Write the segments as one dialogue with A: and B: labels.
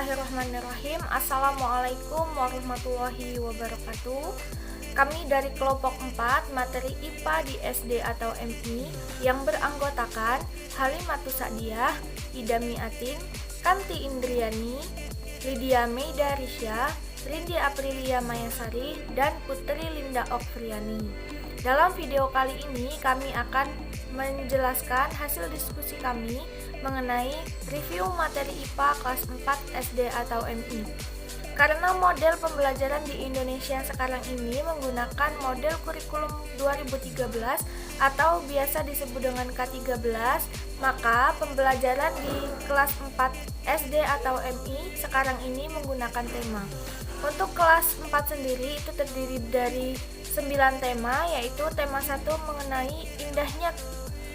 A: Bismillahirrahmanirrahim. Assalamualaikum warahmatullahi wabarakatuh. Kami dari kelompok 4 materi IPA di SD atau MI yang beranggotakan Halimatus Sa'diyah, Ida Miatin, Kanti Indriani, Lydia Meida Risya, Rindi Aprilia Mayasari, dan Putri Linda Okfriani. Dalam video kali ini kami akan menjelaskan hasil diskusi kami mengenai review materi IPA kelas 4 SD atau MI. Karena model pembelajaran di Indonesia sekarang ini menggunakan model kurikulum 2013 atau biasa disebut dengan K13, maka pembelajaran di kelas 4 SD atau MI sekarang ini menggunakan tema. Untuk kelas 4 sendiri itu terdiri dari 9 tema, yaitu tema 1 mengenai indahnya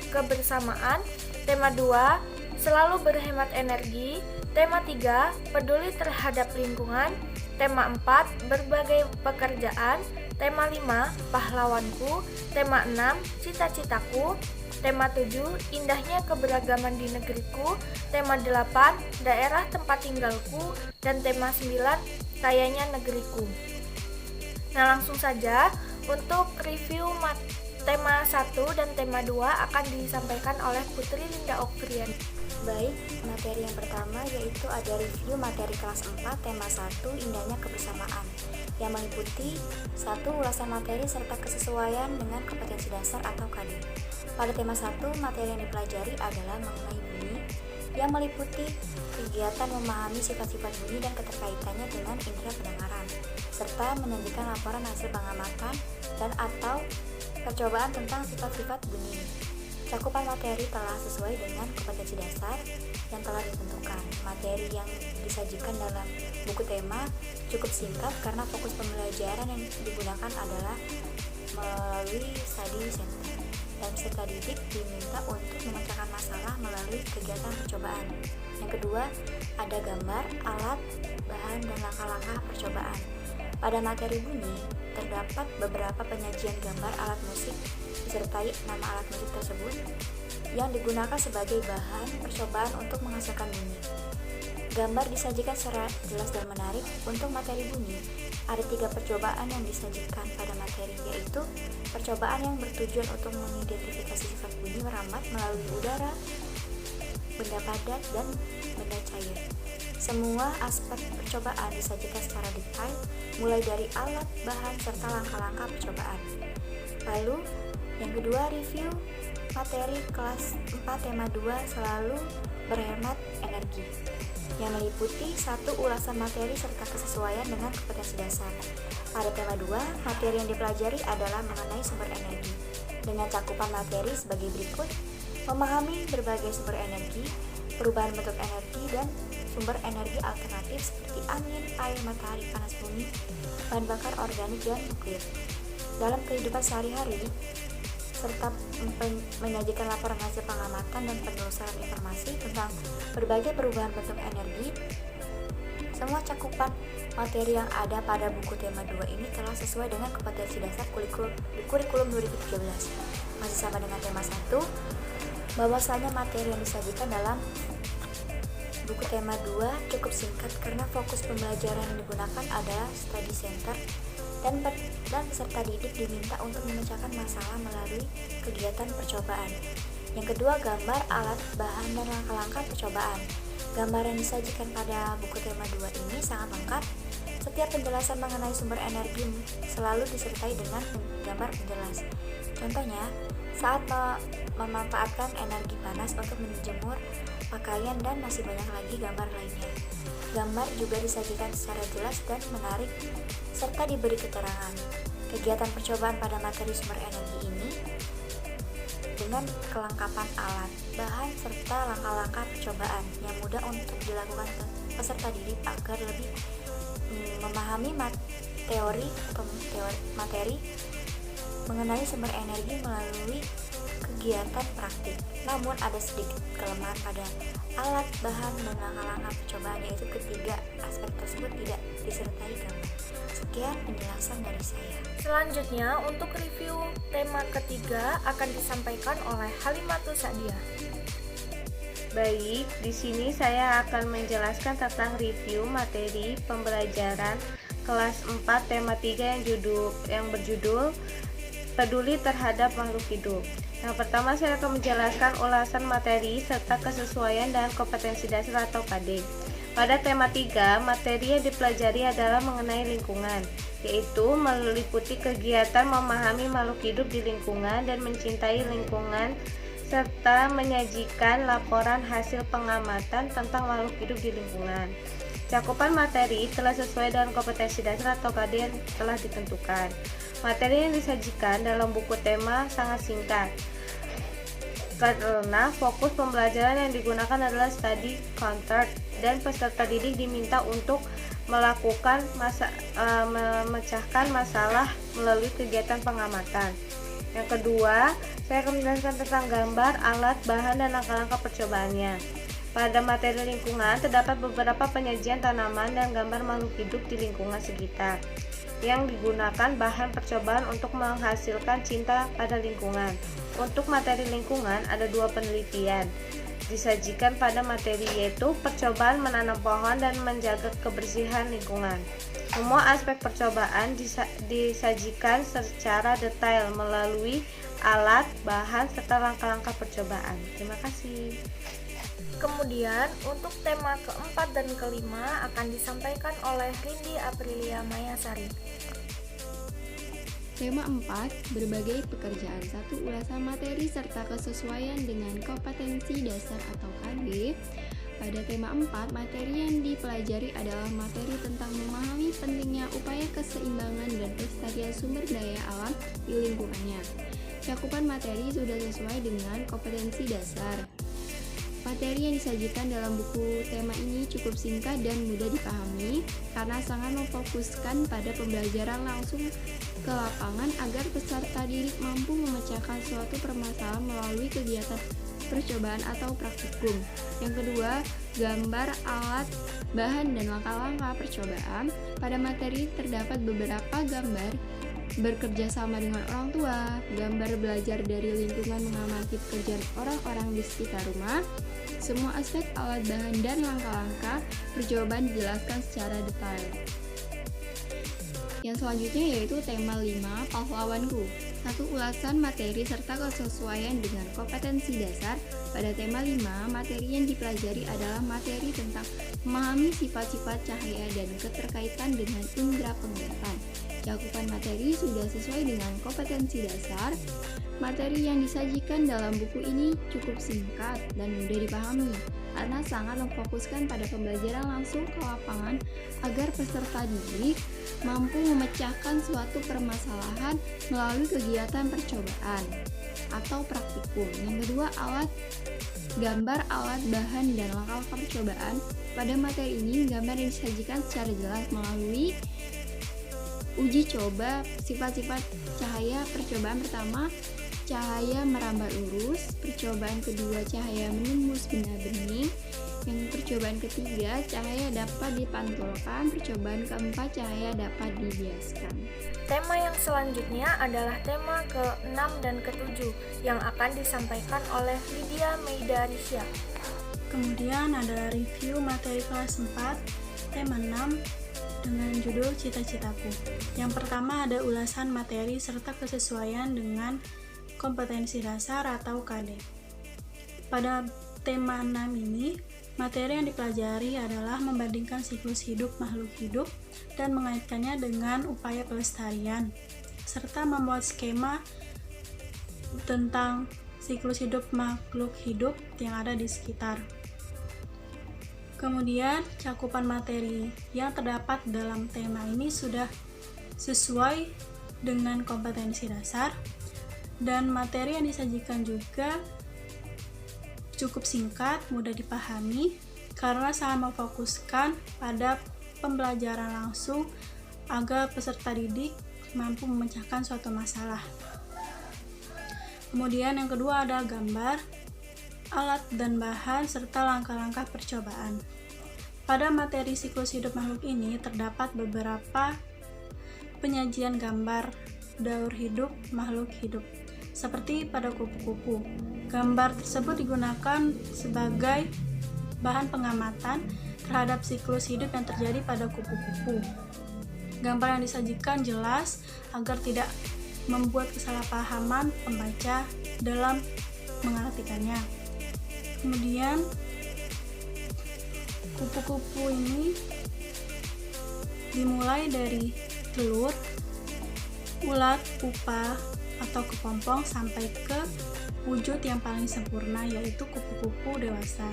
A: kebersamaan, tema 2 selalu berhemat energi, tema 3 peduli terhadap lingkungan, tema 4 berbagai pekerjaan, tema 5 pahlawanku, tema 6 cita-citaku, tema 7 indahnya keberagaman di negeriku, tema 8 daerah tempat tinggalku, dan tema 9 kayanya negeriku. Nah, langsung saja untuk review tema 1 dan tema 2 akan disampaikan oleh Putri Linda Okfriani.
B: Baik, materi yang pertama yaitu ada review materi kelas 4 tema 1 indahnya kebersamaan yang meliputi 1 ulasan materi serta kesesuaian dengan kompetensi dasar atau KD. Pada tema 1, materi yang dipelajari adalah mengenai bunyi yang meliputi kegiatan memahami sifat-sifat bunyi dan keterkaitannya dengan indera pendengaran, serta menyajikan laporan hasil pengamatan dan atau percobaan tentang sifat-sifat bunyi. Cakupan materi telah sesuai dengan kompetensi dasar yang telah ditentukan. Materi yang disajikan dalam buku tema cukup singkat karena fokus pembelajaran yang digunakan adalah melalui study center, dan peserta didik diminta untuk memecahkan masalah melalui kegiatan percobaan. Yang kedua, ada gambar, alat, bahan, dan langkah-langkah percobaan. Pada materi bunyi, terdapat beberapa penyajian gambar alat musik disertai nama alat musik tersebut yang digunakan sebagai bahan percobaan untuk menghasilkan bunyi. Gambar disajikan secara jelas dan menarik. Untuk materi bunyi, ada 3 percobaan yang disajikan pada materi, yaitu percobaan yang bertujuan untuk mengidentifikasi sifat bunyi merambat melalui udara, benda padat, dan benda cair. Semua aspek percobaan disajikan secara detail, mulai dari alat, bahan, serta langkah-langkah percobaan. Lalu, yang kedua, review materi kelas 4 tema 2 selalu berhemat energi, yang meliputi 1 ulasan materi serta kesesuaian dengan kompetensi dasar. Pada tema 2, materi yang dipelajari adalah mengenai sumber energi, dengan cakupan materi sebagai berikut: memahami berbagai sumber energi, perubahan bentuk energi, dan sumber energi alternatif seperti angin, air, matahari, panas bumi, bahan bakar organik, dan nuklir dalam kehidupan sehari-hari, serta menyajikan laporan hasil pengamatan dan penelusuran informasi tentang berbagai perubahan bentuk energi. Semua cakupan materi yang ada pada buku tema 2 ini telah sesuai dengan kompetensi dasar kurikulum 2013. Masih sama dengan tema 1, bahwasanya materi yang disajikan dalam buku tema 2 cukup singkat karena fokus pembelajaran yang digunakan adalah study center, dan peserta didik diminta untuk memecahkan masalah melalui kegiatan percobaan. Yang kedua, gambar, alat, bahan, dan langkah-langkah percobaan. Gambar yang disajikan pada buku tema 2 ini sangat lengkap. Setiap penjelasan mengenai sumber energi selalu disertai dengan gambar penjelas. Contohnya, saat memanfaatkan energi panas untuk menjemur pakaian, dan masih banyak lagi gambar lainnya. Gambar juga disajikan secara jelas dan menarik serta diberi keterangan. Kegiatan percobaan pada materi sumber energi ini dengan kelengkapan alat, bahan, serta langkah-langkah percobaan yang mudah untuk dilakukan peserta didik agar lebih memahami materi mengenai sumber energi melalui kegiatan praktik. Namun ada sedikit kelemahan pada alat, bahan, dan langkah-langkah percobaan, yaitu ketiga aspek tersebut tidak disertai gambar. Sekian penjelasan dari saya.
A: Selanjutnya, untuk review tema ketiga akan disampaikan oleh Halimatus Sa'diyah.
C: Baik, di sini saya akan menjelaskan tentang review materi pembelajaran kelas 4 tema 3 yang berjudul Peduli terhadap makhluk hidup. Yang pertama, saya akan menjelaskan ulasan materi serta kesesuaian dan kompetensi dasar atau KD. Pada tema 3, materi yang dipelajari adalah mengenai lingkungan, yaitu meliputi kegiatan memahami makhluk hidup di lingkungan dan mencintai lingkungan serta menyajikan laporan hasil pengamatan tentang makhluk hidup di lingkungan. Cakupan materi telah sesuai dengan kompetensi dasar atau KD yang telah ditentukan. Materi yang disajikan dalam buku tema sangat singkat, karena fokus pembelajaran yang digunakan adalah study content dan peserta didik diminta untuk melakukan memecahkan masalah melalui kegiatan pengamatan. Yang kedua, saya akan menjelaskan tentang gambar, alat, bahan, dan langkah-langkah percobaannya. Pada materi lingkungan, terdapat beberapa penyajian tanaman dan gambar makhluk hidup di lingkungan sekitar yang digunakan bahan percobaan untuk menghasilkan cinta pada lingkungan. Untuk materi lingkungan, ada 2 penelitian disajikan pada materi, yaitu percobaan menanam pohon dan menjaga kebersihan lingkungan. Semua aspek percobaan disajikan secara detail melalui alat, bahan, serta langkah-langkah percobaan. Terima kasih.
A: Kemudian, untuk tema keempat dan kelima akan disampaikan oleh Rindi Aprilia Mayasari.
D: Tema 4, berbagai pekerjaan. 1. Ulasan materi serta kesesuaian dengan kompetensi dasar atau KD. Pada tema 4, materi yang dipelajari adalah materi tentang memahami pentingnya upaya keseimbangan dan pelestarian sumber daya alam di lingkungannya. Cakupan materi sudah sesuai dengan kompetensi dasar. Materi yang disajikan dalam buku tema ini cukup singkat dan mudah dipahami karena sangat memfokuskan pada pembelajaran langsung ke lapangan agar peserta didik mampu memecahkan suatu permasalahan melalui kegiatan percobaan atau praktikum. Yang kedua, gambar, alat, bahan, dan langkah-langkah percobaan. Pada materi terdapat beberapa gambar bekerja sama dengan orang tua, gambar belajar dari lingkungan mengamati pekerjaan orang-orang di sekitar rumah. Semua aspek alat bahan dan langkah-langkah percobaan dijelaskan secara detail. Yang selanjutnya yaitu tema 5, pahlawanku. 1. Ulasan materi serta kesesuaian dengan kompetensi dasar. Pada tema 5, materi yang dipelajari adalah materi tentang memahami sifat-sifat cahaya dan keterkaitan dengan indera penglihatan. Cakupan materi sudah sesuai dengan kompetensi dasar. Materi yang disajikan dalam buku ini cukup singkat dan mudah dipahami karena sangat memfokuskan pada pembelajaran langsung ke lapangan agar peserta didik mampu memecahkan suatu permasalahan melalui kegiatan percobaan atau praktikum. Yang kedua, gambar, alat, bahan, dan langkah-langkah percobaan. Pada materi ini, gambar yang disajikan secara jelas melalui uji coba sifat-sifat cahaya. Percobaan pertama, cahaya merambat lurus. Percobaan kedua, cahaya menembus benda bening. Yang percobaan ketiga, cahaya dapat dipantulkan. Percobaan keempat, cahaya dapat dibiaskan.
A: Tema yang selanjutnya adalah tema ke-6 dan ke-7 yang akan disampaikan oleh Lydia Meidarisya.
E: Kemudian ada review materi kelas 4, tema 6 dengan judul Cita-citaku. Yang pertama ada ulasan materi serta kesesuaian dengan kompetensi dasar atau KD. Pada tema 6 ini, materi yang dipelajari adalah membandingkan siklus hidup makhluk hidup dan mengaitkannya dengan upaya pelestarian, serta membuat skema tentang siklus hidup makhluk hidup yang ada di sekitar. Kemudian, cakupan materi yang terdapat dalam tema ini sudah sesuai dengan kompetensi dasar, dan materi yang disajikan juga cukup singkat, mudah dipahami, karena sangat memfokuskan pada pembelajaran langsung agar peserta didik mampu memecahkan suatu masalah. Kemudian yang kedua ada gambar, alat dan bahan, serta langkah-langkah percobaan. Pada materi siklus hidup makhluk ini terdapat beberapa penyajian gambar daur hidup makhluk hidup. seperti pada kupu-kupu. Gambar tersebut digunakan sebagai bahan pengamatan terhadap siklus hidup yang terjadi pada kupu-kupu. Gambar yang disajikan jelas agar tidak membuat kesalahpahaman pembaca dalam mengartikannya. Kemudian kupu-kupu ini dimulai dari telur, ulat, pupa, atau kepompong sampai ke wujud yang paling sempurna, yaitu kupu-kupu dewasa.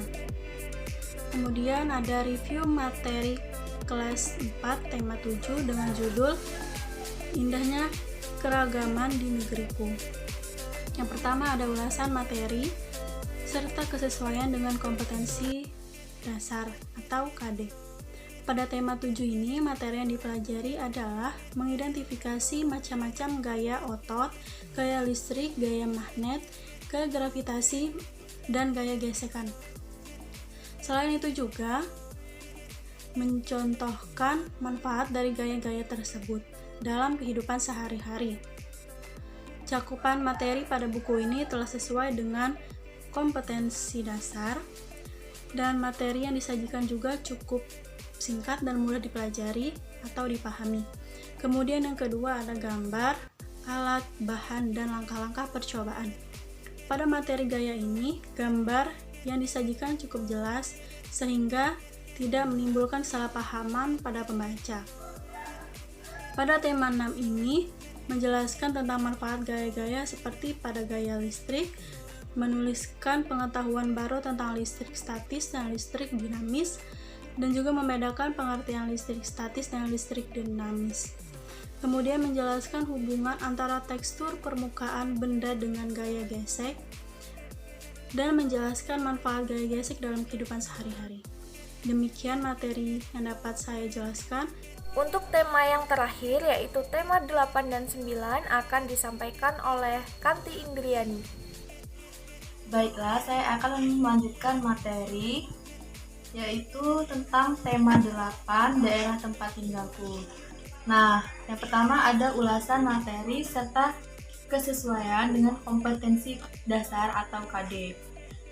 E: Kemudian ada review materi kelas 4 tema 7 dengan judul Indahnya Keragaman di Negeriku. Yang pertama ada ulasan materi serta kesesuaian dengan kompetensi dasar atau KD. Pada tema 7 ini, materi yang dipelajari adalah mengidentifikasi macam-macam gaya otot, gaya listrik, gaya magnet, gaya gravitasi, dan gaya gesekan. Selain itu juga mencontohkan manfaat dari gaya-gaya tersebut dalam kehidupan sehari-hari. Cakupan materi pada buku ini telah sesuai dengan kompetensi dasar, dan materi yang disajikan juga cukup singkat dan mudah dipelajari atau dipahami. Kemudian yang kedua ada gambar, alat, bahan, dan langkah-langkah percobaan. Pada materi gaya ini, gambar yang disajikan cukup jelas sehingga tidak menimbulkan kesalahpahaman pada pembaca. Pada tema 6 ini menjelaskan tentang manfaat gaya-gaya seperti pada gaya listrik, menuliskan pengetahuan baru tentang listrik statis dan listrik dinamis, dan juga membedakan pengertian listrik statis dan listrik dinamis. Kemudian menjelaskan hubungan antara tekstur permukaan benda dengan gaya gesek, dan menjelaskan manfaat gaya gesek dalam kehidupan sehari-hari. Demikian materi yang dapat saya jelaskan.
A: Untuk tema yang terakhir, yaitu tema 8 dan 9, akan disampaikan oleh Kanti Indriani.
F: Baiklah, saya akan melanjutkan materi, yaitu tentang tema 8, daerah tempat tinggalku. Nah, yang pertama ada ulasan materi serta kesesuaian dengan kompetensi dasar atau KD.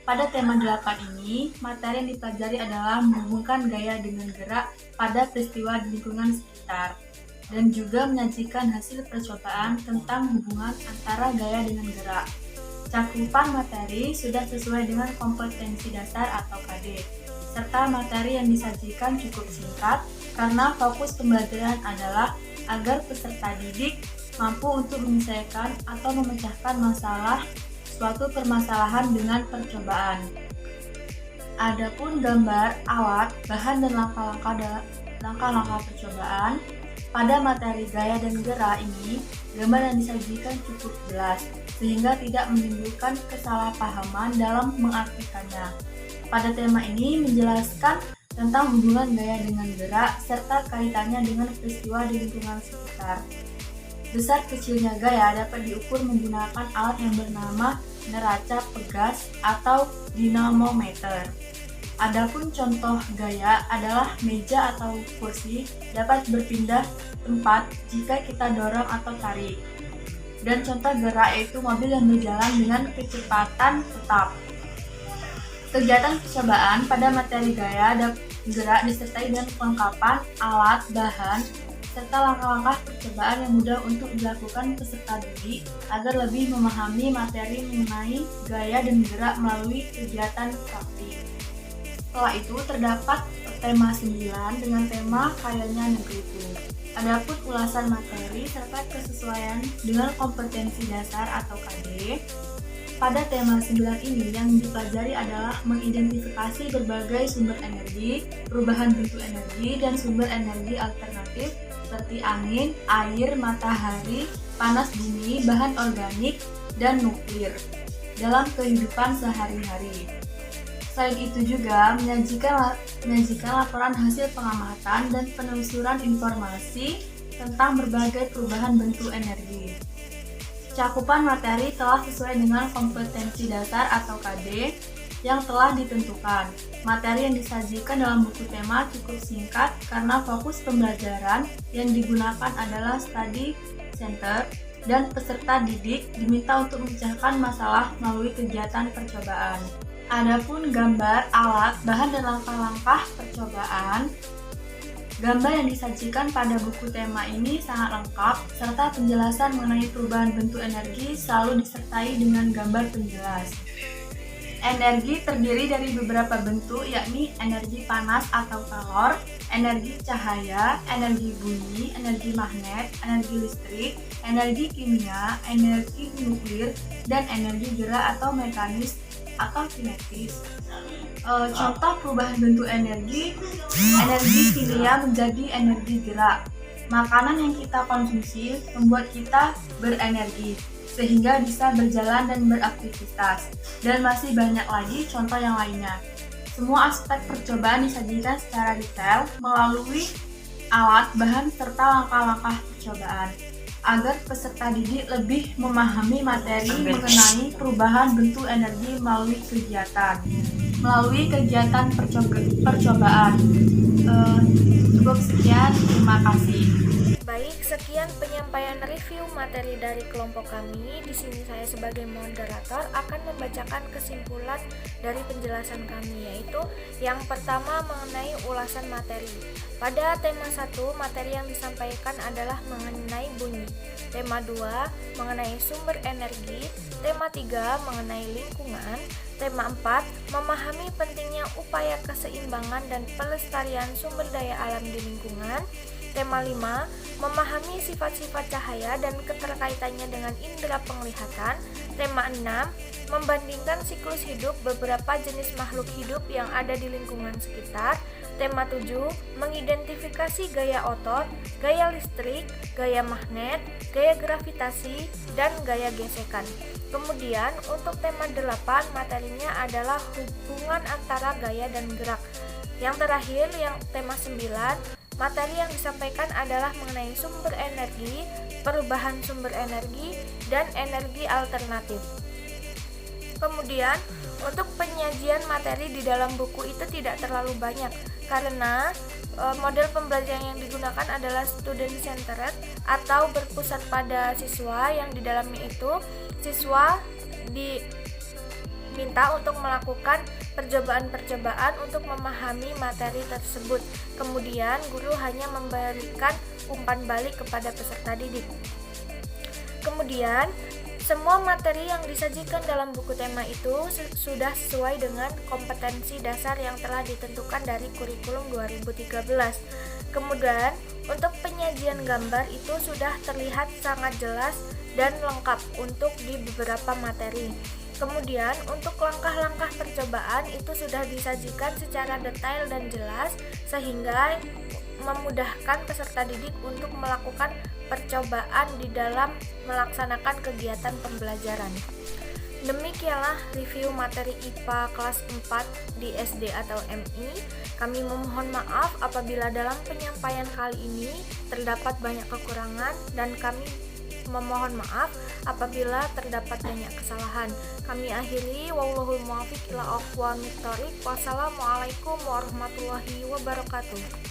F: Pada tema 8 ini, materi yang dipelajari adalah menghubungkan gaya dengan gerak pada peristiwa di lingkungan sekitar, dan juga menyajikan hasil percobaan tentang hubungan antara gaya dengan gerak. Cakupan materi sudah sesuai dengan kompetensi dasar atau KD, serta materi yang disajikan cukup singkat karena fokus pembelajaran adalah agar peserta didik mampu untuk menyelesaikan atau memecahkan masalah suatu permasalahan dengan percobaan. Adapun gambar, alat, bahan, dan langkah-langkah percobaan pada materi gaya dan gerak ini, gambar yang disajikan cukup jelas sehingga tidak menimbulkan kesalahpahaman dalam mengartikannya. Pada tema ini menjelaskan tentang hubungan gaya dengan gerak serta kaitannya dengan peristiwa di lingkungan sekitar. Besar kecilnya gaya dapat diukur menggunakan alat yang bernama neraca pegas atau dinamometer. Adapun contoh gaya adalah meja atau kursi dapat berpindah tempat jika kita dorong atau tarik. Dan contoh gerak yaitu mobil yang berjalan dengan kecepatan tetap. Kegiatan percobaan pada materi gaya dan gerak disertai dengan kelengkapan alat, bahan, serta langkah-langkah percobaan yang mudah untuk dilakukan peserta didik agar lebih memahami materi mengenai gaya dan gerak melalui kegiatan praktik. Setelah itu terdapat tema 9 dengan tema Kayanya Negeriku. Adapun ulasan materi serta kesesuaian dengan kompetensi dasar atau KD. Pada tema 9 ini yang dipelajari adalah mengidentifikasi berbagai sumber energi, perubahan bentuk energi, dan sumber energi alternatif seperti angin, air, matahari, panas bumi, bahan organik, dan nuklir dalam kehidupan sehari-hari. Selain itu juga menyajikan laporan hasil pengamatan dan penelusuran informasi tentang berbagai perubahan bentuk energi. Cakupan materi telah sesuai dengan kompetensi dasar atau KD yang telah ditentukan. Materi yang disajikan dalam buku tema cukup singkat karena fokus pembelajaran yang digunakan adalah study center dan peserta didik diminta untuk memecahkan masalah melalui kegiatan percobaan. Adapun gambar, alat, bahan, dan langkah-langkah percobaan, gambar yang disajikan pada buku tema ini sangat lengkap, serta penjelasan mengenai perubahan bentuk energi selalu disertai dengan gambar penjelas. Energi terdiri dari beberapa bentuk, yakni energi panas atau kalor, energi cahaya, energi bunyi, energi magnet, energi listrik, energi kimia, energi nuklir, dan energi gerak atau mekanis atau kinetis. Contoh perubahan bentuk energi kimia menjadi energi gerak. Makanan yang kita konsumsi membuat kita berenergi, sehingga bisa berjalan dan beraktivitas. Dan masih banyak lagi contoh yang lainnya. Semua aspek percobaan disajikan secara detail melalui alat, bahan, serta langkah-langkah percobaan, agar peserta didik lebih memahami materi mengenai perubahan bentuk energi melalui kegiatan percobaan. Cukup sekian, terima kasih.
A: Baik, sekian penyampaian review materi dari kelompok kami. Di sini saya sebagai moderator akan membacakan kesimpulan dari penjelasan kami, yaitu yang pertama mengenai ulasan materi. Pada tema 1, materi yang disampaikan adalah mengenai bunyi. Tema 2, mengenai sumber energi. Tema 3, mengenai lingkungan. Tema 4, memahami pentingnya upaya keseimbangan dan pelestarian sumber daya alam di lingkungan. Tema 5, memahami sifat-sifat cahaya dan keterkaitannya dengan indera penglihatan. Tema 6, membandingkan siklus hidup beberapa jenis makhluk hidup yang ada di lingkungan sekitar. Tema 7, mengidentifikasi gaya otot, gaya listrik, gaya magnet, gaya gravitasi, dan gaya gesekan. Kemudian untuk tema 8, materinya adalah hubungan antara gaya dan gerak. Yang terakhir, yang tema 9, materi yang disampaikan adalah mengenai sumber energi, perubahan sumber energi, dan energi alternatif. Kemudian, untuk penyajian materi di dalam buku itu tidak terlalu banyak, karena model pembelajaran yang digunakan adalah student centered atau berpusat pada siswa, yang di dalamnya itu siswa diminta untuk melakukan percobaan-percobaan untuk memahami materi tersebut. Kemudian guru hanya memberikan umpan balik kepada peserta didik. Kemudian semua materi yang disajikan dalam buku tema itu sudah sesuai dengan kompetensi dasar yang telah ditentukan dari kurikulum 2013. Kemudian untuk penyajian gambar itu sudah terlihat sangat jelas dan lengkap untuk di beberapa materi. Kemudian untuk langkah-langkah percobaan itu sudah disajikan secara detail dan jelas, sehingga memudahkan peserta didik untuk melakukan percobaan di dalam melaksanakan kegiatan pembelajaran. Demikianlah review materi IPA kelas 4 di SD atau MI. Kami memohon maaf apabila dalam penyampaian kali ini terdapat banyak kekurangan, dan kami memohon maaf apabila terdapat banyak kesalahan. Kami akhiri, wallahul muwaffiq ila aqwamit thoriq. Wassalamualaikum warahmatullahi wabarakatuh.